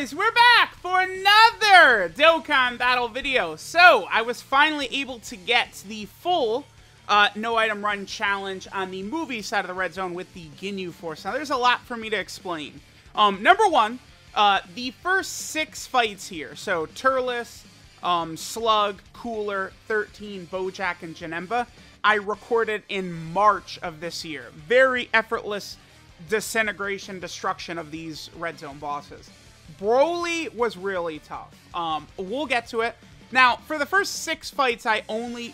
guys, we're back for another Dokkan battle video. So, I was finally able to get the full no item run challenge on the movie side of the red zone with the GINYU force. Now, there's a lot for me to explain. Number one, the first 6 fights here. So, Turles, Slug, Cooler, 13, Bojack, and Janemba, I recorded in March of this year. Very effortless disintegration, destruction of these red zone bosses. Broly was really tough. We'll get to it. Now, for the first 6 fights, I only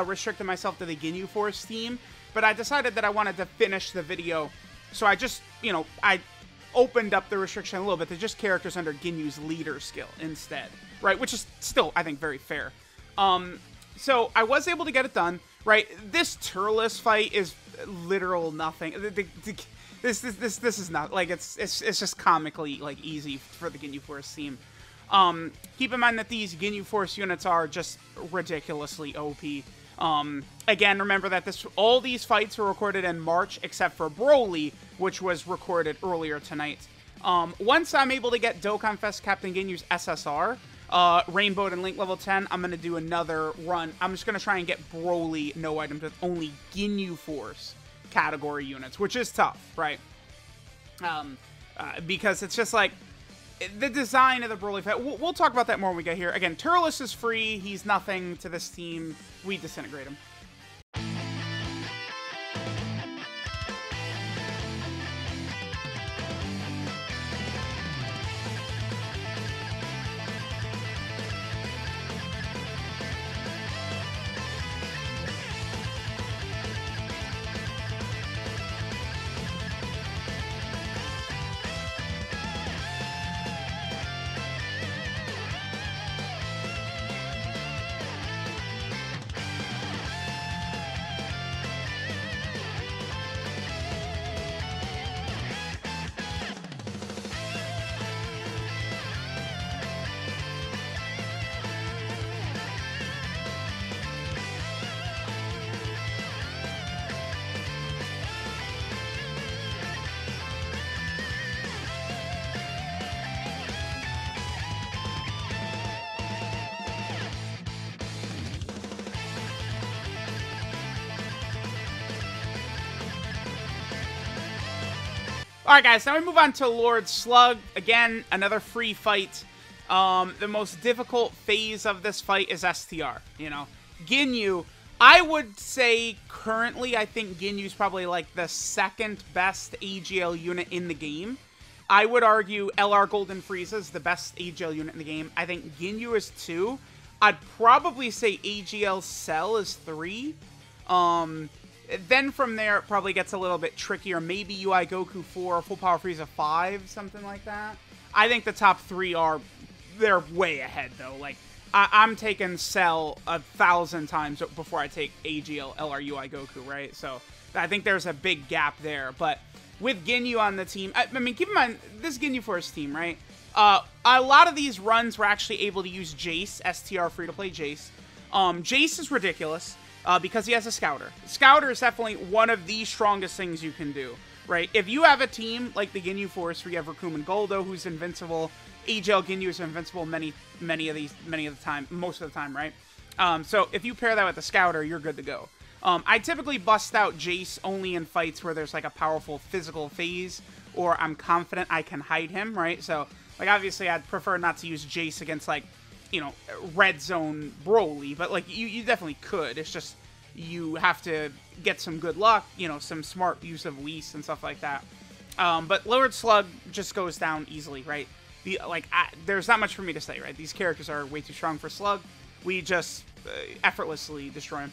restricted myself to the GINYU Force team, but I decided that I wanted to finish the video, so I just, I opened up the restriction a little bit to just characters under GINYU's leader skill instead, right? Which is still, I think, very fair. So I was able to get it done, right? This Turles fight is literal nothing. This is not, like, it's just comically, like, easy for the GINYU Force team. Keep in mind that these GINYU Force units are just ridiculously OP. Again, remember that all these fights were recorded in March, except for Broly, which was recorded earlier tonight. Once I'm able to get DOKKANFEST Captain GINYU's SSR, Rainbow and Link level 10, I'm going to do another run. I'm just going to try and get Broly no items with only GINYU Force category units, which is tough, right? Because it's just like the design of the Broly fight. We'll talk about that more when we get here. Again, Turles is free. He's nothing to this team. We disintegrate him. Alright guys, now we move on to Lord Slug. Again, another free fight. The most difficult phase of this fight is STR, GINYU, I would say currently, I think GINYU's probably like the 2nd best AGL unit in the game. I would argue LR Golden Frieza is the best AGL unit in the game. I think GINYU is 2. I'd probably say AGL Cell is 3. Then from there, it probably gets a little bit trickier. Maybe UI Goku 4, Full Power Frieza 5, something like that. I think the top 3 they're way ahead, though. Like, I'm taking Cell 1,000 times before I take AGL, LR, UI Goku, right? So, I think there's a big gap there. But with GINYU on the team, I mean, keep in mind, this GINYU Force team, right? A lot of these runs were actually able to use Jace, STR free-to-play Jace. Jace is ridiculous. Because he has a Scouter. Scouter is definitely one of the strongest things you can do, right? If you have a team like the GINYU Force, where you have Raccoon and Goldo, who's invincible, AGL GINYU is invincible most of the time, right? So if you pair that with the Scouter, you're good to go. I typically bust out Jace only in fights where there's like a powerful physical phase, or I'm confident I can hide him, right? So, like, obviously I'd prefer not to use Jace against, like, red zone Broly, but, like, you definitely could. It's just you have to get some good luck, some smart use of Whis and stuff like that. But Lord Slug just goes down easily, right? There's not much for me to say, right? These characters are way too strong for Slug. We just effortlessly destroy him.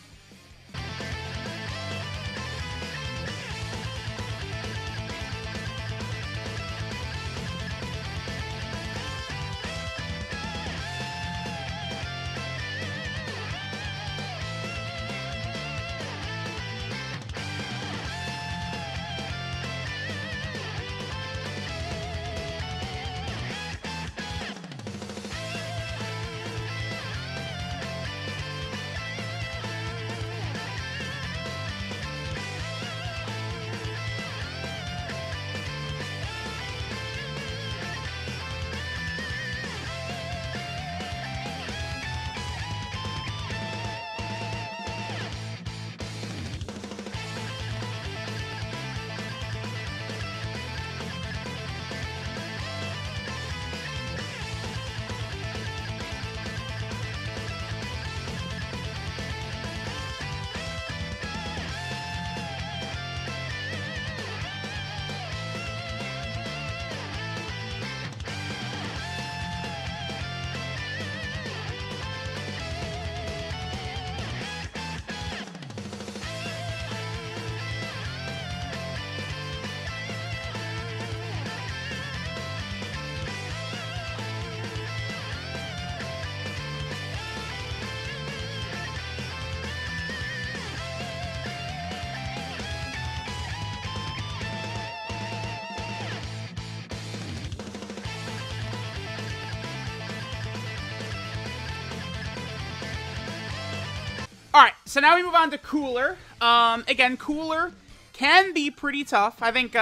Alright, so now we move on to Cooler. Again, Cooler can be pretty tough. I think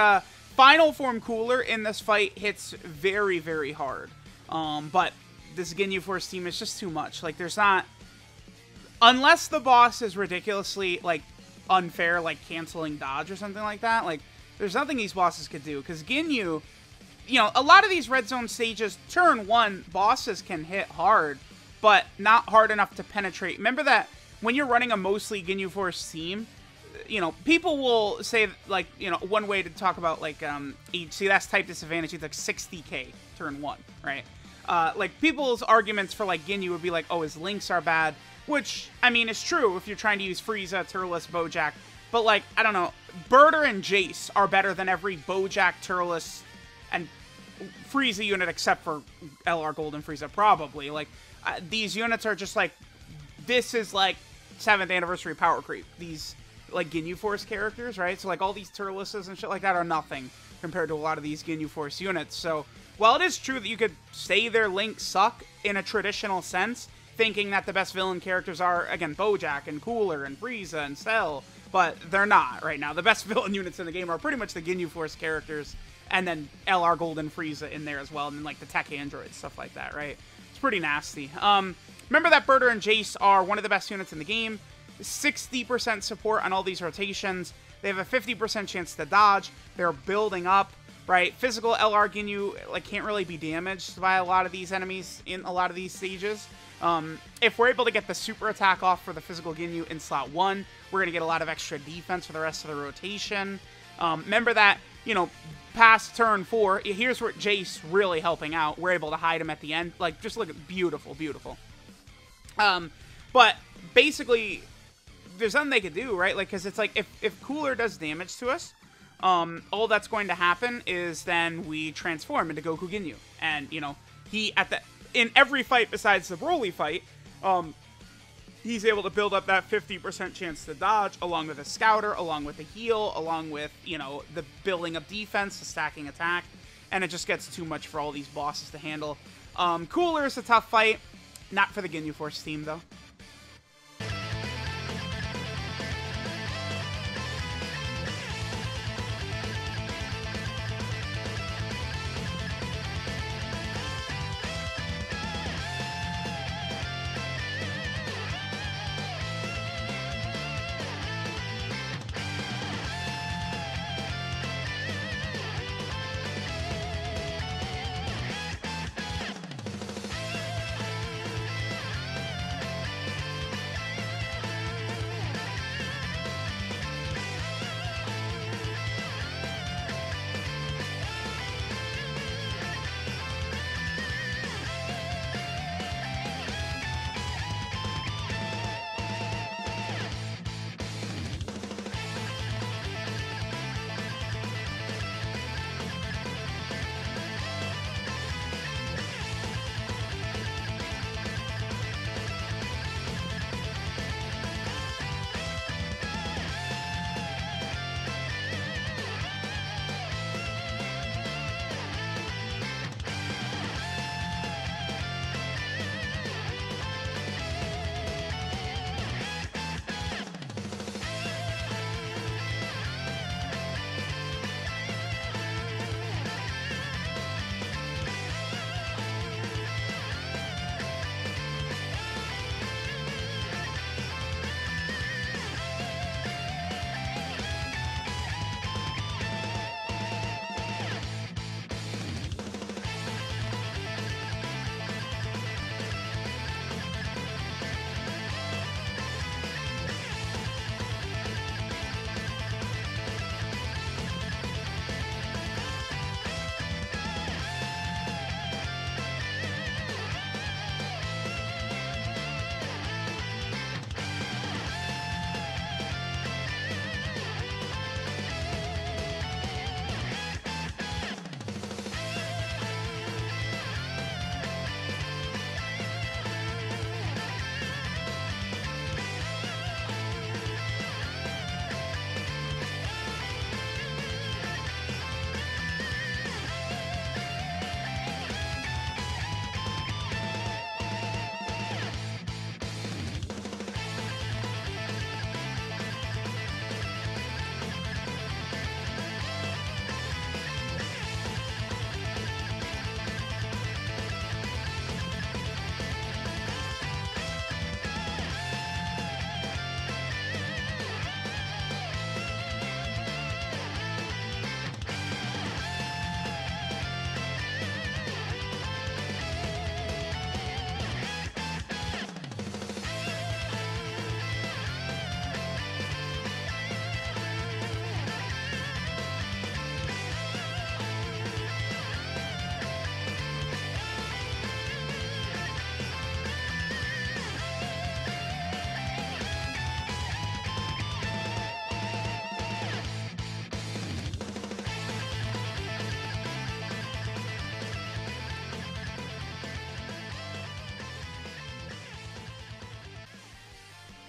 Final Form Cooler in this fight hits very, very hard. But this GINYU Force team is just too much. Like, there's not... Unless the boss is ridiculously, like, unfair, like canceling dodge or something like that, like, there's nothing these bosses could do. Because GINYU, you know, a lot of these red zone stages, turn 1, bosses can hit hard, but not hard enough to penetrate. Remember that when you're running a mostly GINYU Force team, you know, people will say, like, you know, one way to talk about, like, see, that's type disadvantage, it's like 60k turn 1, right? Like, people's arguments for, like, GINYU would be like, oh, his links are bad, which, I mean, is true if you're trying to use Frieza, Turles, Bojack, but, like, I don't know, Berter and Jace are better than every Bojack, Turles, and Frieza unit except for LR Gold and Frieza, probably. Like, these units are just, like, this is, like, 7th anniversary power creep. These, like, GINYU Force characters, right? So, like, all these Turleses and shit like that are nothing compared to a lot of these GINYU Force units. So, while it is true that you could say their links suck in a traditional sense, thinking that the best villain characters are, again, Bojack and Cooler and Frieza and Cell, but they're not right now. The best villain units in the game are pretty much the GINYU Force characters, and then LR Gold and Frieza in there as well, and then, like, the tech androids, stuff like that, right? It's pretty nasty. Remember that Berter and Jace are one of the best units in the game. 60% support on all these rotations. They have a 50% chance to dodge. They're building up, right? Physical LR GINYU, like, can't really be damaged by a lot of these enemies in a lot of these stages. If we're able to get the super attack off for the physical GINYU in slot 1, we're going to get a lot of extra defense for the rest of the rotation. Remember that, you know, past turn 4, here's where Jace really helping out. We're able to hide him at the end. Like, just look at beautiful, beautiful. But basically, there's nothing they could do, right? Like, because it's like, if Cooler does damage to us, all that's going to happen is then we transform into Goku GINYU. And, you know, in every fight besides the Broly fight, he's able to build up that 50% chance to dodge, along with a scouter, along with a heal, along with, you know, the building of defense, the stacking attack, and it just gets too much for all these bosses to handle. Cooler is a tough fight, not for the GINYU Force team, though.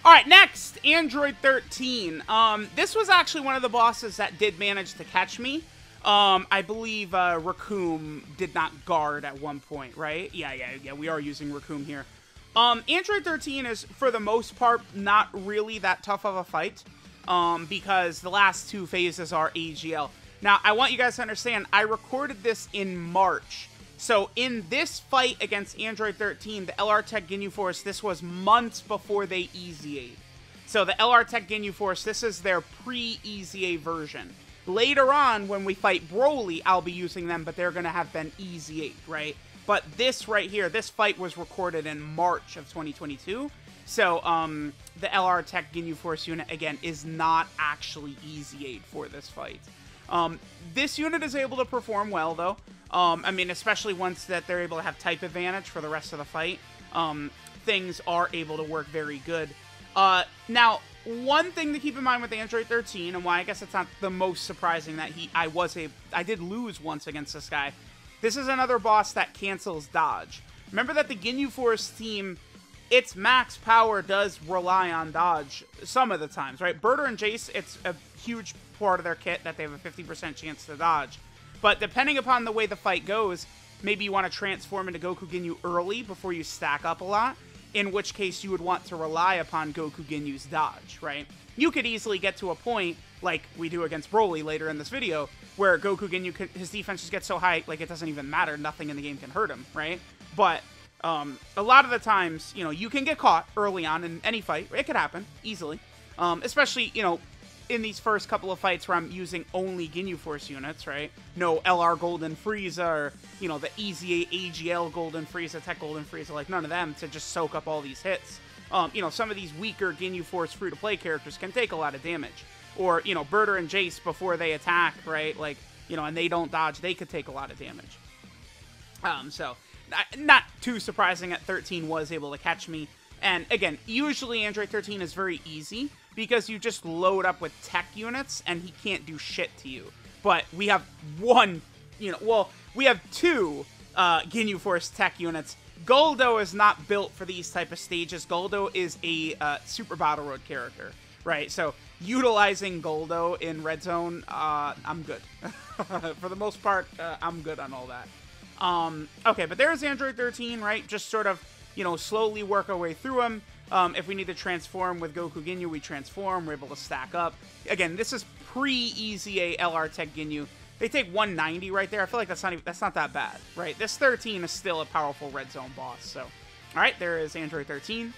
All right, next, Android 13. This was actually one of the bosses that did manage to catch me. I believe Raccoon did not guard at one point, right? Yeah, we are using Raccoon here. Android 13 is, for the most part, not really that tough of a fight, because the last two phases are AGL. Now, I want you guys to understand, I recorded this in March. So, in this fight against Android 13, the LR Tech GINYU Force, this was months before they EZA'd. So, the LR Tech GINYU Force, this is their pre-EZA version. Later on, when we fight Broly, I'll be using them, but they're going to have been EZA'd, right? But this right here, this fight was recorded in March of 2022. So, the LR Tech GINYU Force unit, again, is not actually EZA'd for this fight. This unit is able to perform well, though. I mean, especially once that they're able to have type advantage for the rest of the fight, things are able to work very good. Now, one thing to keep in mind with Android 13, and why I guess it's not the most surprising that I did lose once against this guy. This is another boss that cancels dodge. Remember that the GINYU Force team, its max power does rely on dodge some of the times, right? Berter and Jace, it's a huge part of their kit that they have a 50% chance to dodge. But depending upon the way the fight goes, maybe you want to transform into Goku Ginyu early before you stack up a lot, in which case you would want to rely upon Goku Ginyu's dodge, right? You could easily get to a point, like we do against Broly later in this video, where Goku Ginyu, his defense just gets so high, like it doesn't even matter, nothing in the game can hurt him, right? But a lot of the times, you know, you can get caught early on in any fight. It could happen, easily. Especially, you know, in these first couple of fights where I'm using only GINYU Force units, right? No LR Golden Frieza or, you know, the EZA AGL Golden Frieza, Tech Golden Frieza, like none of them to just soak up all these hits. You know, some of these weaker GINYU Force free-to-play characters can take a lot of damage. Or, you know, Berter and Jace before they attack, right? Like, you know, and they don't dodge, they could take a lot of damage. So, not too surprising that 13 was able to catch me. And again, usually Android 13 is very easy because you just load up with tech units and he can't do shit to you. But we have one, you know, well, we have two GINYU Force tech units. Guldo is not built for these type of stages. Guldo is a Super Battle Road character, right? So utilizing Guldo in Red Zone, I'm good. For the most part, I'm good on all that. Okay, but there's Android 13, right? Just sort of, you know, slowly work our way through him. If we need to transform with Goku Ginyu, we transform. We're able to stack up. Again, this is pre-EZA LR Tech Ginyu. They take 190 right there. I feel like that's not that bad, right? This 13 is still a powerful Red Zone boss. So, all right, there is Android 13.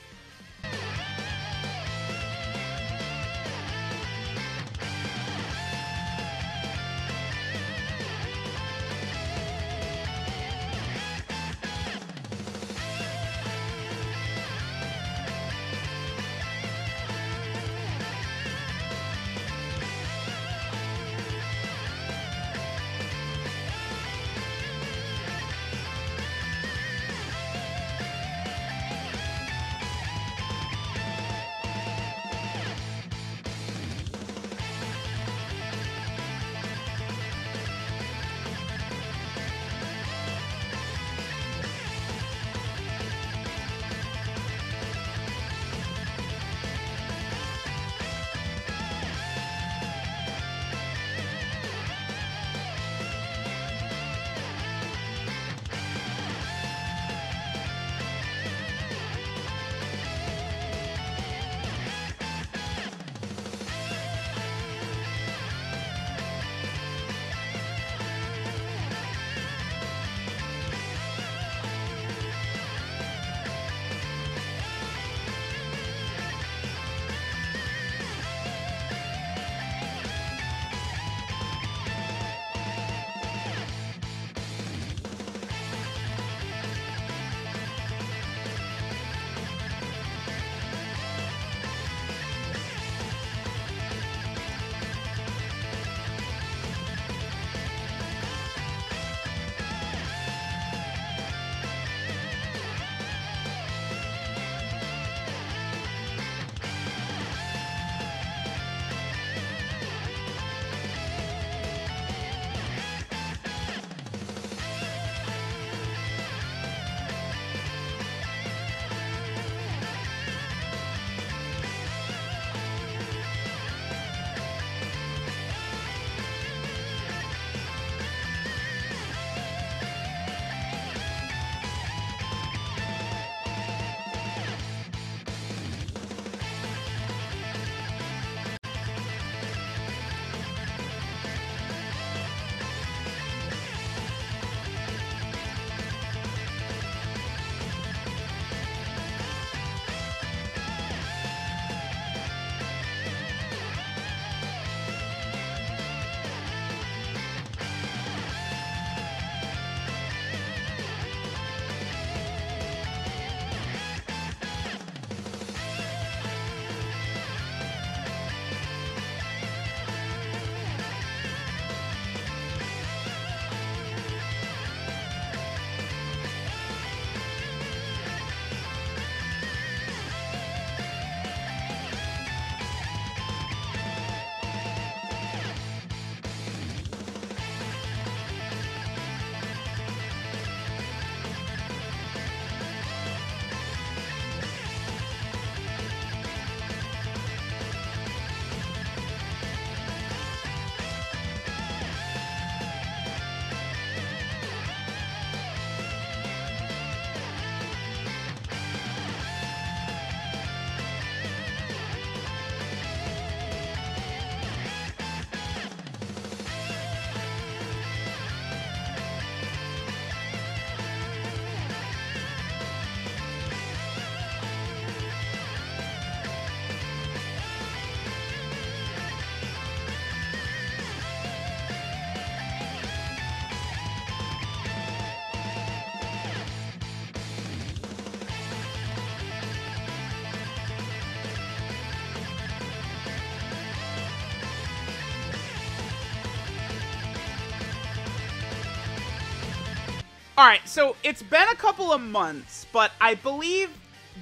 All right, so it's been a couple of months, but I believe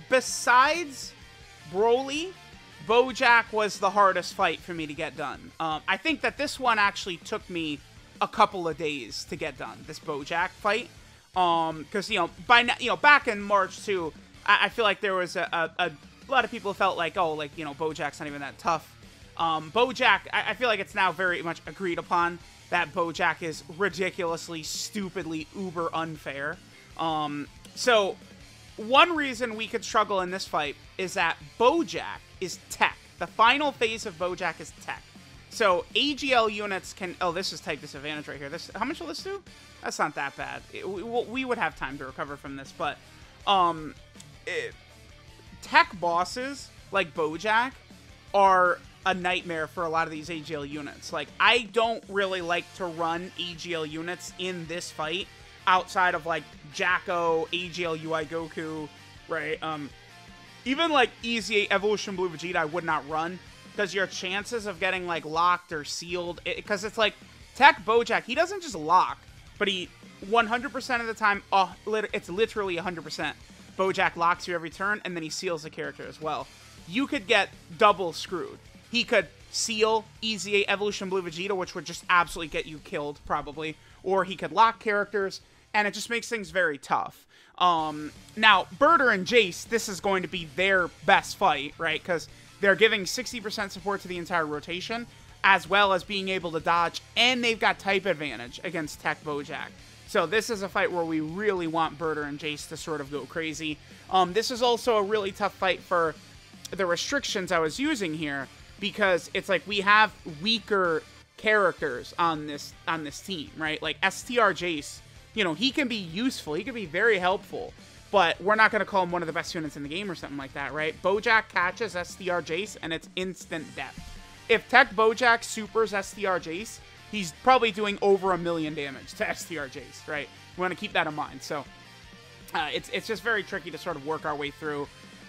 besides Broly, Bojack was the hardest fight for me to get done. I think that this one actually took me a couple of days to get done, this Bojack fight. Because, you know, by now, you know, back in March, too, I feel like there was a lot of people felt like, oh, like, you know, Bojack's not even that tough. Bojack, I feel like it's now very much agreed upon that Bojack is ridiculously, stupidly, uber unfair. So, one reason we could struggle in this fight is that Bojack is tech. The final phase of Bojack is tech. So, AGL units can... Oh, this is type disadvantage right here. This, how much will this do? That's not that bad. We would have time to recover from this, but... tech bosses, like Bojack, are a nightmare for a lot of these AGL units. Like, I don't really like to run AGL units in this fight outside of, like, Jacko, AGL UI Goku, right? Even, like, EZ8 Evolution Blue Vegeta I would not run, because your chances of getting, like, locked or sealed, because it's like, Tech Bojack, he doesn't just lock, but he 100% of the time, it's literally 100%. Bojack locks you every turn, and then he seals the character as well. You could get double screwed. He could seal EZ8 Evolution Blue Vegeta, which would just absolutely get you killed, probably. Or he could lock characters, and it just makes things very tough. Now, Burter and Jace, this is going to be their best fight, right? Because they're giving 60% support to the entire rotation, as well as being able to dodge, and they've got type advantage against Tech Bojack. So this is a fight where we really want Burter and Jace to sort of go crazy. This is also a really tough fight for the restrictions I was using here, because it's like we have weaker characters on this team, right? Like STR Jace, you know, he can be useful, he can be very helpful, but we're not going to call him one of the best units in the game or something like that, right? Bojack catches STR Jace, and it's instant death. If Tech Bojack supers STR Jace, he's probably doing over 1 million damage to STR Jace, right? We want to keep that in mind. So it's just very tricky to sort of work our way through.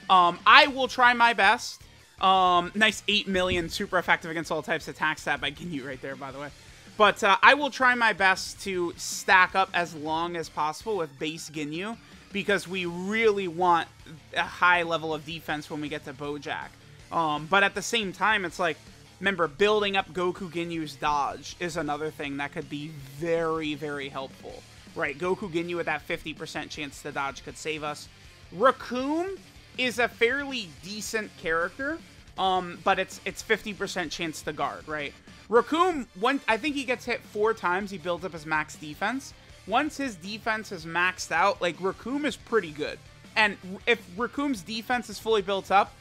I will try my best. Nice 8 million super effective against all types attack stat by GINYU right there, by the way. But I will try my best to stack up as long as possible with base GINYU, because we really want a high level of defense when we get to Bojack. But at the same time, it's like, remember, building up Goku Ginyu's dodge is another thing that could be very, very helpful, right? Goku Ginyu with that 50% chance to dodge could save us. Raccoon is a fairly decent character, but it's 50% chance to guard, right? Raccoon, I think he gets hit 4 times, he builds up his max defense. Once his defense is maxed out, like, Raccoon is pretty good. And if Raccoon's defense is fully built up,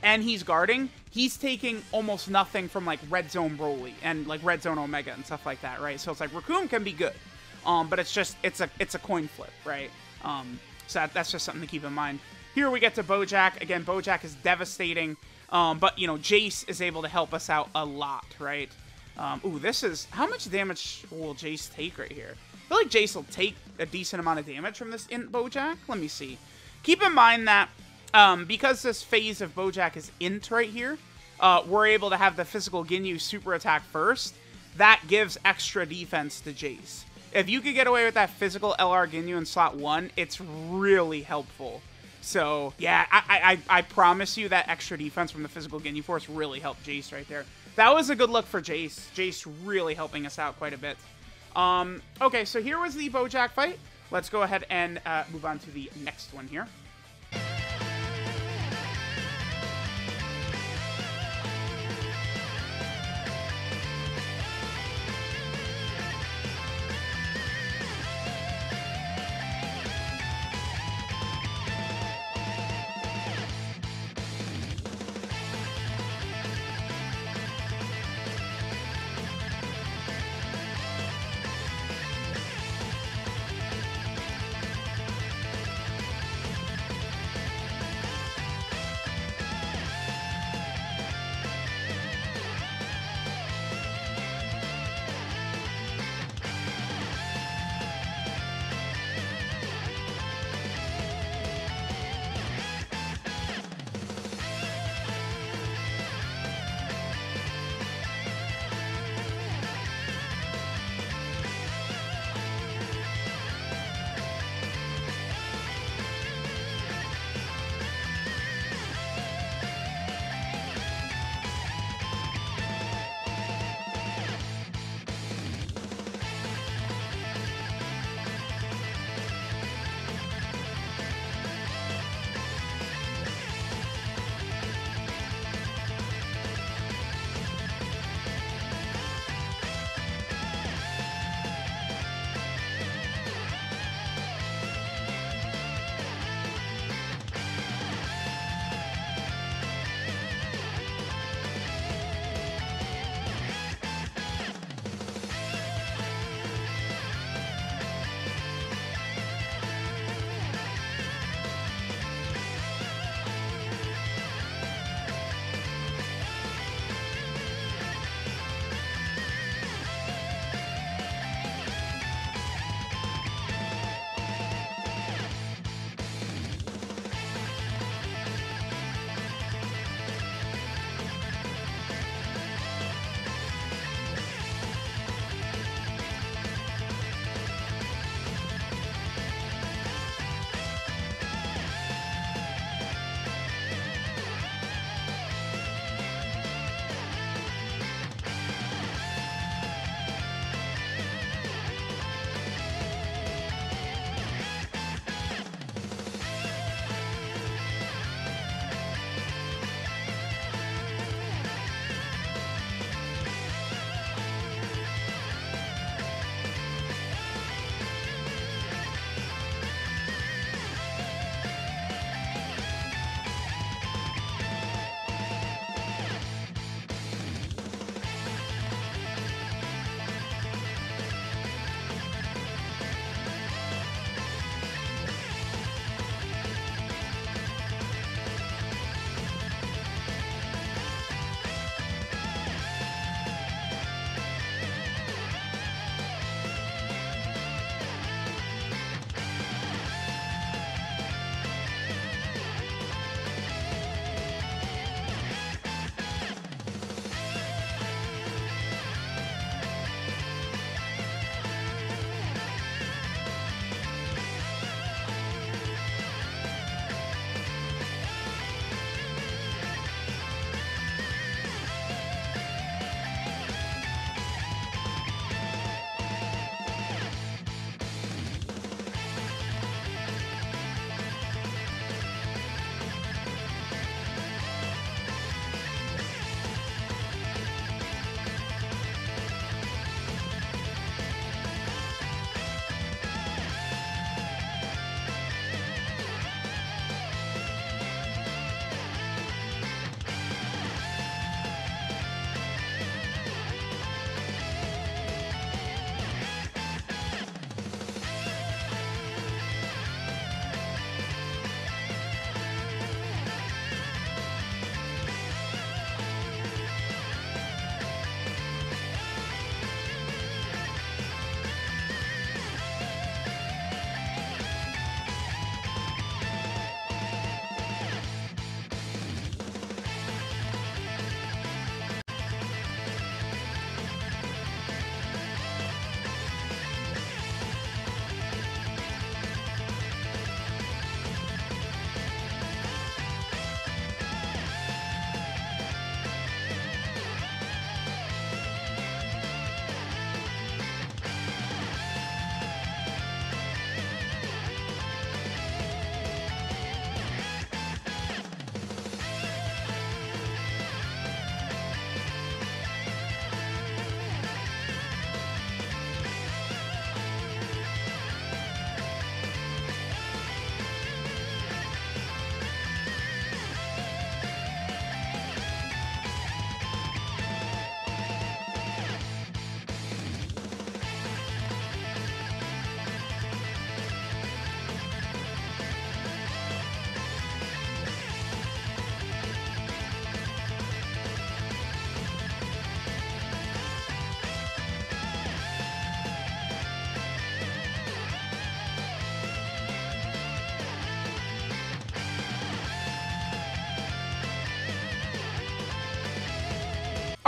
and he's guarding, he's taking almost nothing from, like, Red Zone Broly and, like, Red Zone Omega and stuff like that, right? So it's like, Raccoon can be good, but it's just, it's a coin flip, right? So that's just something to keep in mind. Here we get to Bojack. Again, Bojack is devastating, but, you know, Jace is able to help us out a lot, right? Ooh, this is, how much damage will Jace take right here? I feel like Jace will take a decent amount of damage from this in Bojack. Let me see. Keep in mind that because this phase of Bojack is int right here, we're able to have the physical Ginyu super attack first. That gives extra defense to Jace. If you could get away with that physical LR Ginyu in slot 1, it's really helpful. So, yeah, I promise you that extra defense from the physical Ginyu Force really helped Jace right there. That was a good look for Jace. Jace really helping us out quite a bit. Okay, so here was the Bojack fight. Let's go ahead and move on to the next one here.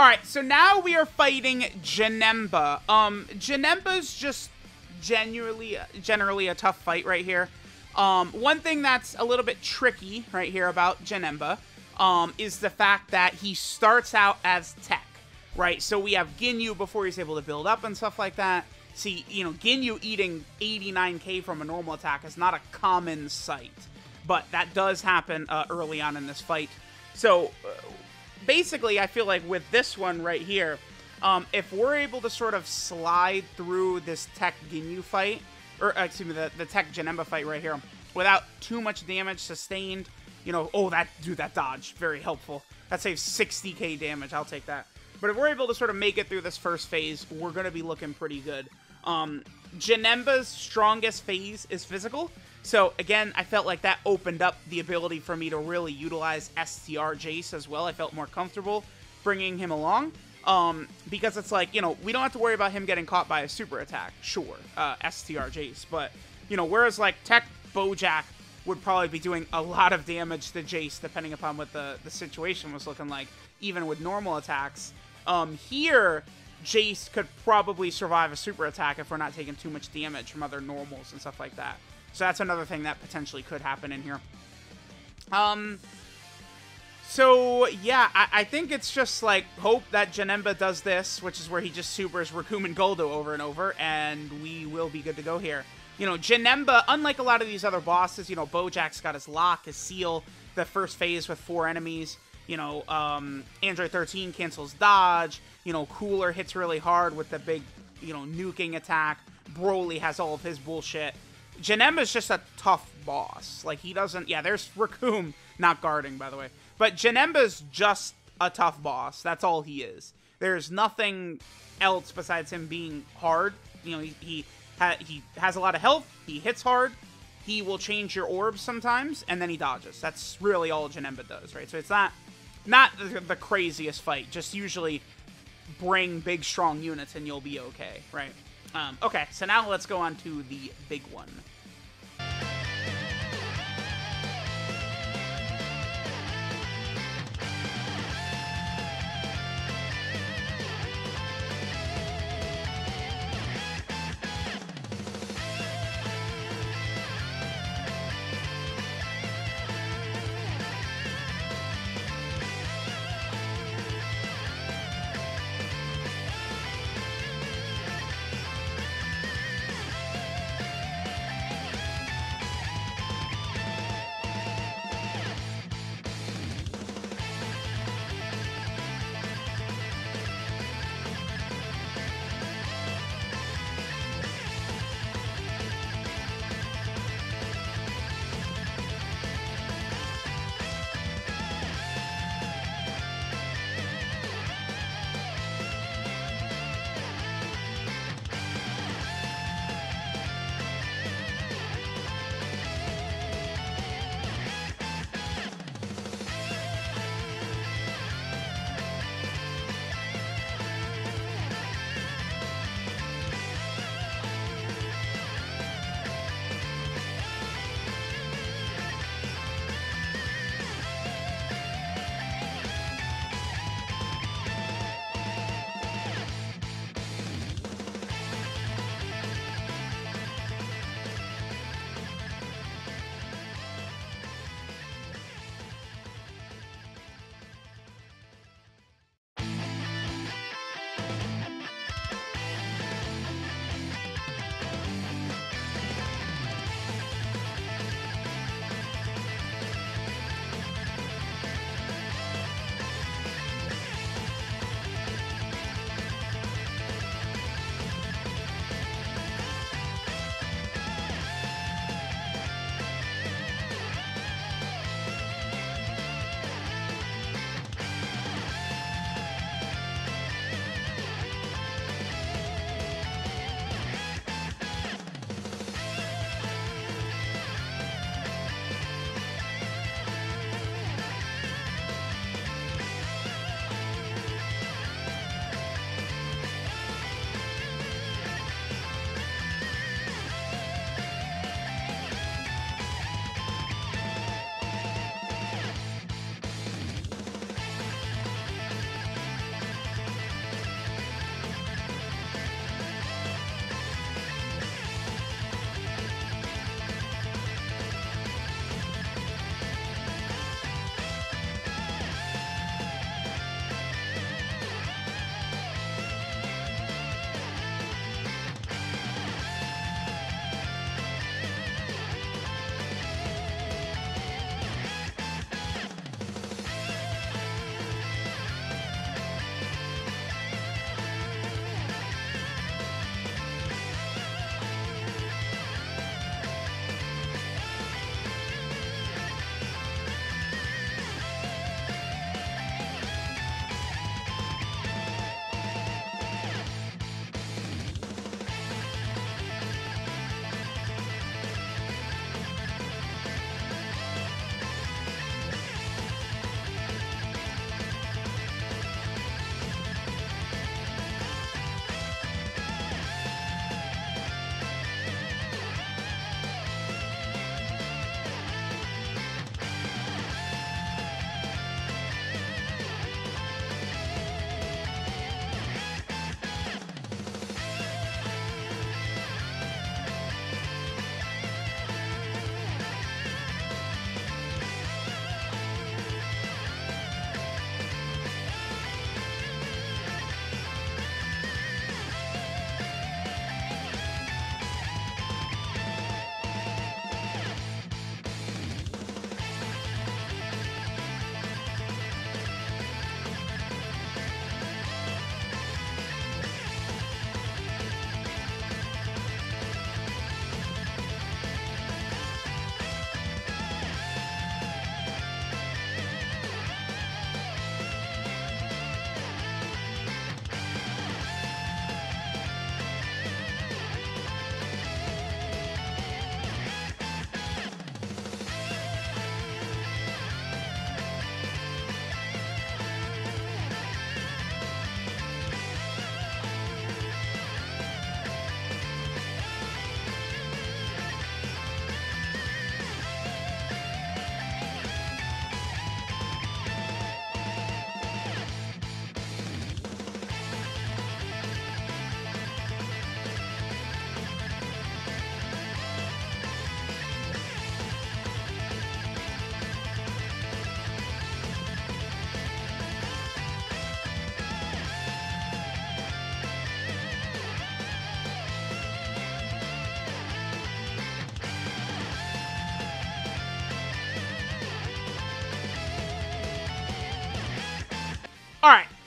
Alright, so now we are fighting Janemba. Janemba's just generally a tough fight right here. One thing that's a little bit tricky right here about Janemba is the fact that he starts out as tech, right? So we have GINYU before he's able to build up and stuff like that. See, you know, GINYU eating 89k from a normal attack is not a common sight, but that does happen early on in this fight. So basically, I feel like with this one right here, if we're able to sort of slide through this tech GINYU fight, or excuse me, the tech Janemba fight right here, without too much damage sustained, you know, oh, that dodge, very helpful. That saves 60k damage, I'll take that. But if we're able to sort of make it through this first phase, we're going to be looking pretty good. Janemba's strongest phase is physical, so again, I felt like that opened up the ability for me to really utilize STR Jace as well. I felt more comfortable bringing him along. Because it's like, you know, we don't have to worry about him getting caught by a super attack, sure, STR Jace, but, you know, whereas, like, Tech Bojack would probably be doing a lot of damage to Jace, depending upon what the situation was looking like, even with normal attacks, here, Jace could probably survive a super attack if we're not taking too much damage from other normals and stuff like that. So that's another thing that potentially could happen in here. So, yeah, I think it's just, like, hope that Janemba does this, which is where he just supers Raccoon and Goldo over and over, and we will be good to go here. You know, Janemba, unlike a lot of these other bosses, you know, Bojack's got his lock, his seal, the first phase with 4 enemies. You know, Android 13 cancels dodge. You know, Cooler hits really hard with the big, you know, nuking attack. Broly has all of his bullshit. Janemba's just a tough boss. Like, he doesn't... Yeah, there's Raccoon not guarding, by the way. But Janemba's just a tough boss. That's all he is. There's nothing else besides him being hard. You know, he has a lot of health. He hits hard. He will change your orbs sometimes, and then he dodges. That's really all Janemba does, right? So it's not the craziest fight. Just usually bring big, strong units, and you'll be okay, right? Okay, so now let's go on to the big one.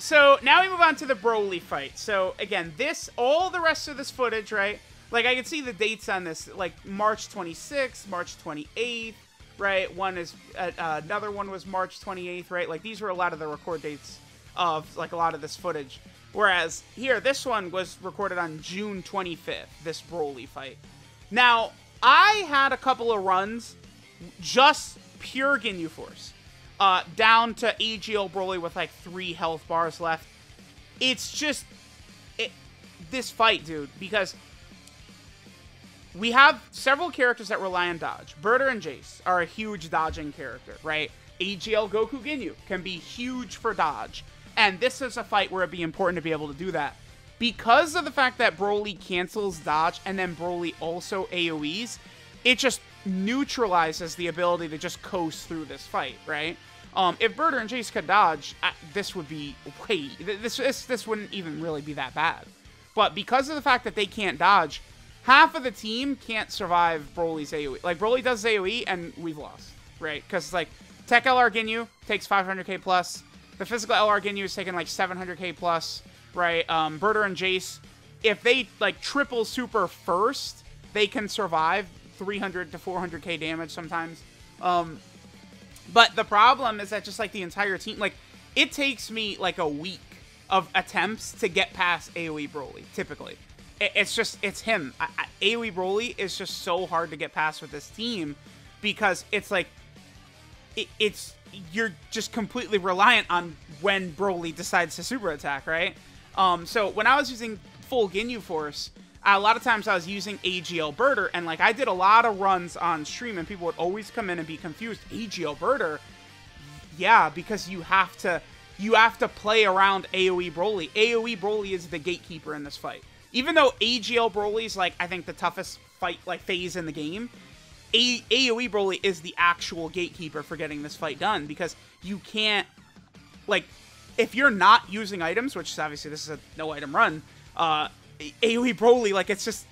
so now we move on to the Broly fight. So again, all the rest of this footage, right? Like, I can see the dates on this, like March 26th, March 28th, right? One is, another one was March 28th, right? Like, these were a lot of the record dates of, like, a lot of this footage. Whereas here, this one was recorded on June 25th, this Broly fight. Now, I had a couple of runs, just pure Ginyu Force, down to AGL Broly with, like, 3 health bars left. It's just, this fight, dude, because we have several characters that rely on dodge. Berter and Jace are a huge dodging character, right? AGL Goku Ginyu can be huge for dodge. And this is a fight where it'd be important to be able to do that. Because of the fact that Broly cancels dodge and then Broly also AoEs, it just neutralizes the ability to just coast through this fight, right? If Berter and Jace could dodge, this would be this wouldn't even really be that bad. But because of the fact that they can't dodge, half of the team can't survive Broly's AoE. Like, Broly does AoE, and we've lost, right? Because, like, Tech LR Ginyu takes 500k plus. The physical LR Ginyu is taking, like, 700k plus, right? Berter and Jace, if they, like, triple super first, they can survive 300 to 400k damage sometimes. But the problem is that just, like, the entire team, like, it takes me, like, a week of attempts to get past AoE Broly, typically. It's him. AoE Broly is just so hard to get past with this team because it's like, you're just completely reliant on when Broly decides to super attack, right? So when I was using full Ginyu Force, a lot of times I was using AGL Berter, and like I did a lot of runs on stream, and people would always come in and be confused. AGL Berter? Yeah, because you have to play around AoE Broly. AoE Broly is the gatekeeper in this fight. Even though AGL Broly is, like, I think the toughest fight, like, phase in the game, AoE Broly is the actual gatekeeper for getting this fight done, because you can't, like, if you're not using items, which is obviously this is a no-item run, AoE Broly, like, it's just,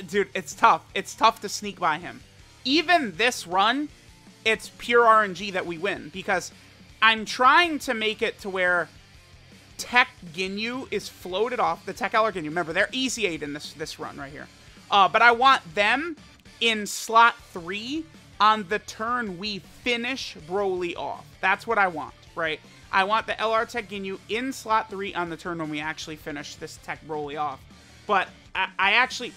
dude, it's tough. It's tough to sneak by him. Even this run, it's pure RNG that we win, because I'm trying to make it to where Tech Ginyu is floated off. The Tech LR Ginyu, remember, they're easy 8 in this run right here. But I want them in slot 3 on the turn we finish Broly off. That's what I want, right? I want the LR Tech Ginyu in slot 3 on the turn when we actually finish this Tech Broly off. But I actually,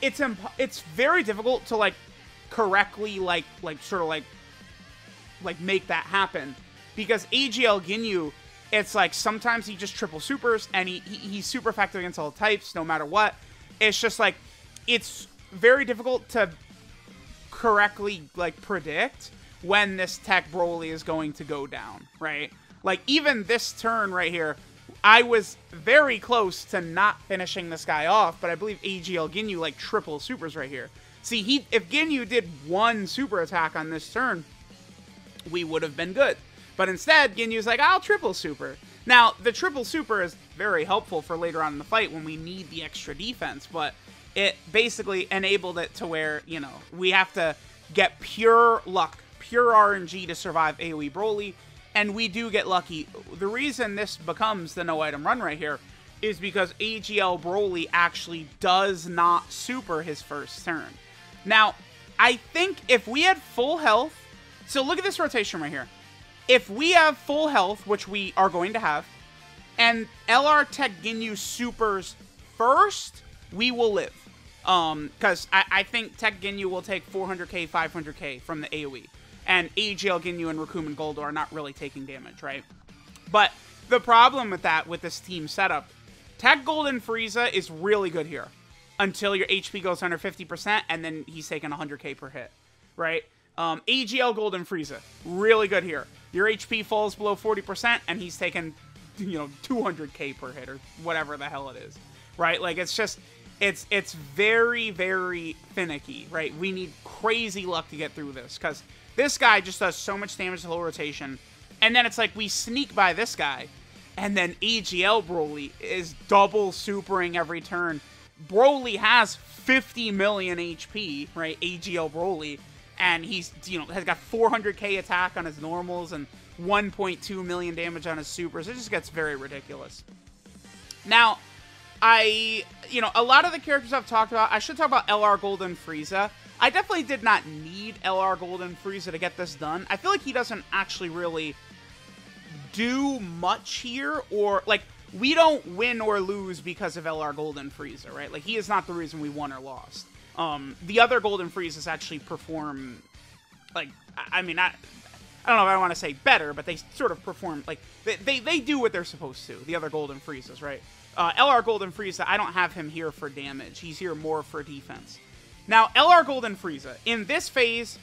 it's very difficult to, like, correctly, like make that happen, because AGL Ginyu, it's like sometimes he just triple supers and he's super effective against all types no matter what. It's just like, it's very difficult to correctly, like, predict when this Tech Broly is going to go down, right? Like, even this turn right here, I was very close to not finishing this guy off, but I believe AGL Ginyu, like, triple supers right here. See, if Ginyu did 1 super attack on this turn, we would have been good. But instead, Ginyu's like, I'll triple super. Now, the triple super is very helpful for later on in the fight when we need the extra defense, but it basically enabled it to where, you know, we have to get pure luck, pure RNG to survive AoE Broly, and we do get lucky. The reason this becomes the no-item run right here is because AGL Broly actually does not super his first turn. Now, I think if we had full health, so look at this rotation right here. If we have full health, which we are going to have, and LR Tech Ginyu supers first, we will live. Because I think Tech Ginyu will take 400k, 500k from the AoE. And AGL Ginyu and Raccoon and Goldo are not really taking damage, right? But the problem with that, with this team setup, Tech Golden Frieza is really good here. Until your HP goes under 50%, and then he's taking 100k per hit, right? AGL Golden Frieza, really good here. Your HP falls below 40%, and he's taking, you know, 200k per hit, or whatever the hell it is, right? Like, it's just, it's very, very finicky, right? We need crazy luck to get through this, because this guy just does so much damage to the whole rotation, and then it's like we sneak by this guy, and then AGL Broly is double supering every turn. Broly has 50 million HP, right? AGL Broly. and he's, you know, has got 400k attack on his normals and 1.2 million damage on his supers. It just gets very ridiculous. Now, you know, a lot of the characters I've talked about, I should talk about LR Golden Frieza. I definitely did not need LR Golden Frieza to get this done. I feel like he doesn't actually really do much here, or, like, we don't win or lose because of LR Golden Frieza, right? Like, he is not the reason we won or lost. The other Golden Friezas actually perform, like, I mean, I don't know if I want to say better, but they sort of perform, like, they do what they're supposed to, the other Golden Friezas, right? LR Golden Frieza, I don't have him here for damage. He's here more for defense. Now, LR Golden Frieza, in this phase,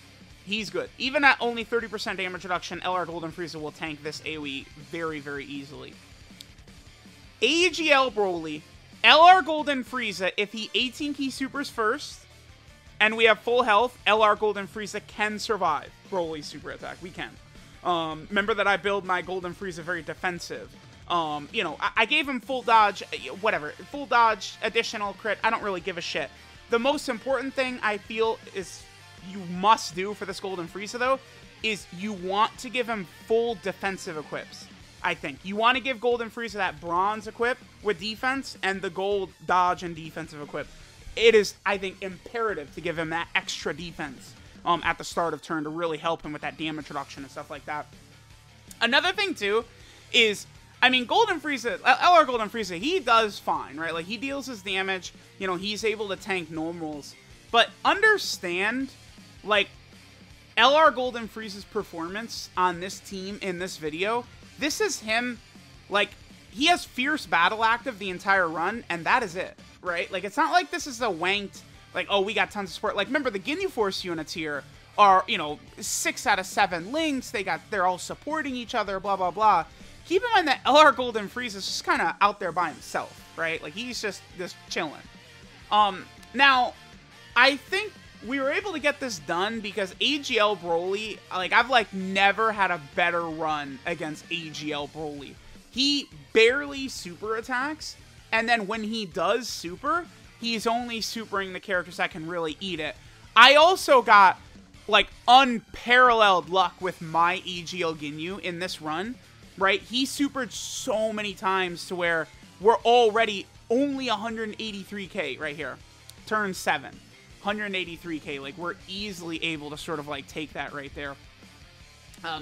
he's good. Even at only 30% damage reduction, LR Golden Frieza will tank this AoE very, very easily. AGL Broly, LR Golden Frieza, if he 18-key supers first, and we have full health, LR Golden Frieza can survive Broly's super attack. We can. Remember that I build my Golden Frieza very defensive. You know, I gave him full dodge, whatever. Full dodge, additional crit, I don't really give a shit. The most important thing I feel is you must do for this Golden Frieza, though, is you want to give him full defensive equips. I think. You want to give Golden Frieza that bronze equip with defense and the gold dodge and defensive equip. It is, I think, imperative to give him that extra defense at the start of turn to really help him with that damage reduction and stuff like that. Another thing, too, is, I mean, Golden Frieza, LR Golden Frieza, he does fine, right? Like, he deals his damage, you know, he's able to tank normals. But understand, like, LR Golden Frieza's performance on this team in this video, this is him, like, he has Fierce Battle active the entire run, and that is it, right? Like, it's not like this is a wanked, like, oh, we got tons of support. Like, remember, the GINYU Force units here are, you know, 6 out of 7 links, they're all supporting each other, blah, blah, blah. Keep in mind that LR Golden Frieza is just kind of out there by himself, right? Like, he's just chilling. Now, I think we were able to get this done because AGL Broly, like, I've, like, never had a better run against AGL Broly. He barely super attacks, and then when he does super, he's only supering the characters that can really eat it. I also got, like, unparalleled luck with my AGL Ginyu in this run, right? He supered so many times to where we're already only 183k right here. Turn 7. 183k, like, we're easily able to sort of, like, take that right there.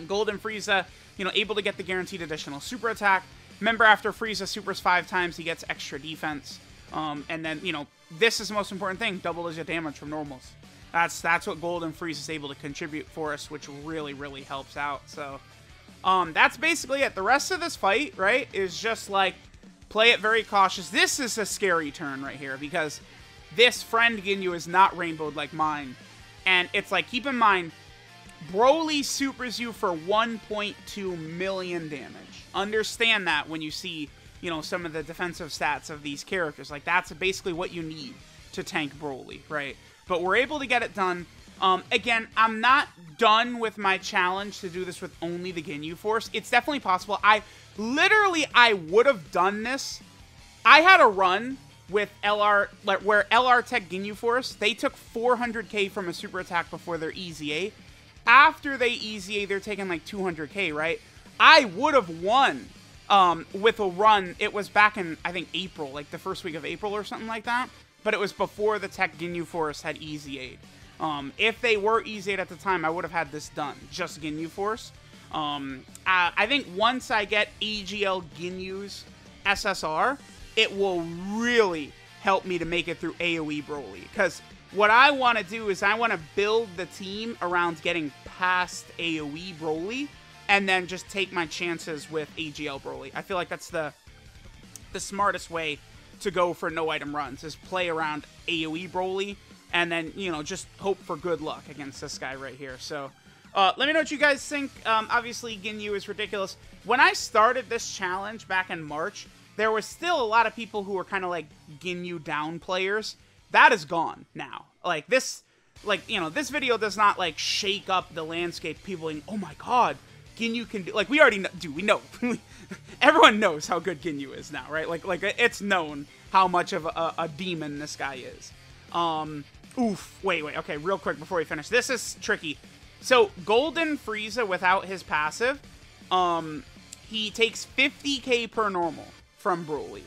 Golden Frieza, you know, able to get the guaranteed additional super attack. Remember, after Frieza supers 5 times, he gets extra defense. And then, you know, this is the most important thing, double-digit damage from normals. That's what Golden Frieza is able to contribute for us, which really, really helps out. So, that's basically it. The rest of this fight, right, is just, like, play it very cautious. This is a scary turn right here, because this friend Ginyu is not rainbowed like mine. And it's like, keep in mind, Broly supers you for 1.2 million damage. Understand that when you see, you know, some of the defensive stats of these characters. Like, that's basically what you need to tank Broly, right? But we're able to get it done. Again, I'm not done with my challenge to do this with only the Ginyu Force. It's definitely possible. I would have done this. I had a run with LR, like, where LR Tech Ginyu Force, they took 400k from a super attack before their EZA. After they EZA, they're taking like 200k, right? I would have won with a run. It was back in, I think, April, like the first week of April or something like that. But it was before the Tech Ginyu Force had EZA'd. If they were EZA'd at the time, I would have had this done, just Ginyu Force. I think once I get AGL Ginyu's SSR, it will really help me to make it through AoE Broly. Because what I want to do is I want to build the team around getting past AoE Broly and then just take my chances with AGL Broly. I feel like that's the smartest way to go for no item runs, is play around AoE Broly and then, you know, just hope for good luck against this guy right here. So, let me know what you guys think. Obviously, Ginyu is ridiculous. When I started this challenge back in March, there was still a lot of people who were kind of like Ginyu down players. That is gone now. Like, this, like, you know, this video does not, like, shake up the landscape. People being, oh my god, Ginyu can do, like, we already know, dude, we know. Everyone knows how good Ginyu is now, right? Like it's known how much of a demon this guy is. Oof. Wait. Okay, real quick before we finish. This is tricky. So, Golden Frieza without his passive, he takes 50k per normal from Broly.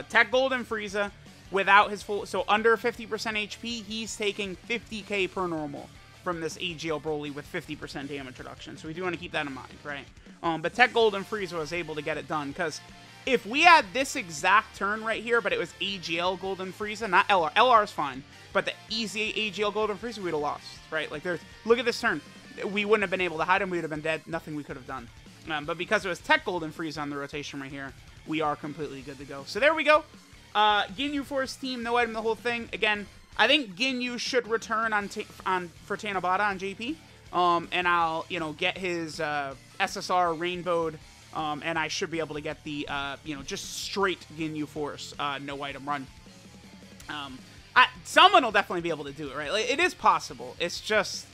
Tech Golden Frieza without his full... So, under 50% HP, he's taking 50k per normal from this AGL Broly with 50% damage reduction. So, we do want to keep that in mind, right? But Tech Golden Frieza was able to get it done, because if we had this exact turn right here, but it was AGL Golden Frieza, not LR. LR is fine, but the easy AGL Golden Frieza, we'd have lost, right? Like, look at this turn. We wouldn't have been able to hide him. We would have been dead. Nothing we could have done. But because it was Tech Golden Frieza on the rotation right here, we are completely good to go. So there we go. Ginyu Force team, no item, the whole thing. Again, I think Ginyu should return for Tanabata on JP. And I'll, get his SSR rainbowed. And I should be able to get the, just straight Ginyu Force no item run. Someone will definitely be able to do it, right? Like, it is possible. It's just...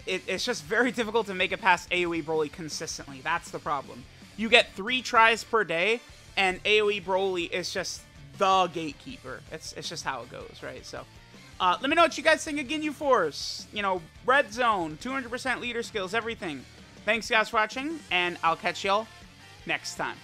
It's just very difficult to make it past AoE Broly consistently. That's the problem. You get 3 tries per day, and AoE Broly is just the gatekeeper. It's just how it goes, right? So, let me know what you guys think of Ginyu Force. Red Zone, 200% leader skills, everything. Thanks, guys, for watching, and I'll catch y'all next time.